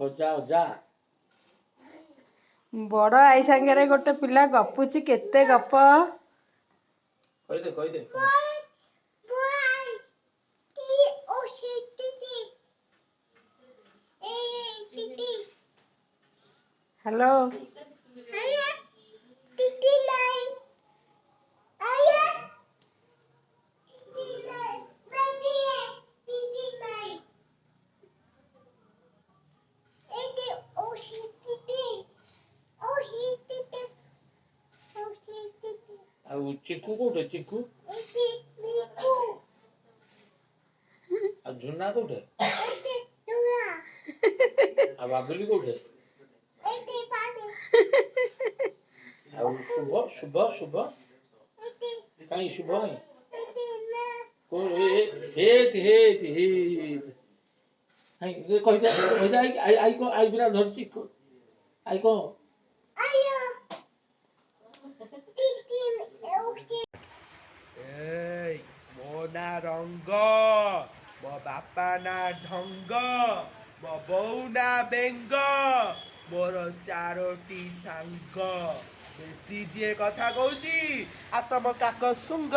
ଅଜା ଅଜା ବଡ ଆଇ ସାଙ୍ଗରେ ଗୋଟେ ପିଲା ଗପୁଛି କେତେ ଗପ। କହିଦେ କହିଦେ ହ୍ୟାଲୋ। ଆଉ ଚିକୁ କୋଉଠେ ଚିକୁ ଆଉ ଝୁନା କୋଉଠେ ଆଉ ବାବୁଲି କୋଉଠେ ଆଉ ଶୁଭ ଶୁଭ ଶୁଭ କାଇଁ ଶୁଭ କାଇଁ କହିଦେ କହିଦେ ଆଇ କଣ ଆଇ ବିନା ଧରିଛି ଆଇ କଣ ମୋ ନା ରଙ୍ଗ, ମୋ ବାପା ନା ଢଙ୍ଗ, ମୋ ବୋଉ ନା ବେଙ୍ଗ, ମୋର 4ଟି ସାଙ୍ଗ। ବେଶୀ ଯିଏ କଥା କହୁଛି ଆସ ମୋ କାକ ଶୁଙ୍ଗ।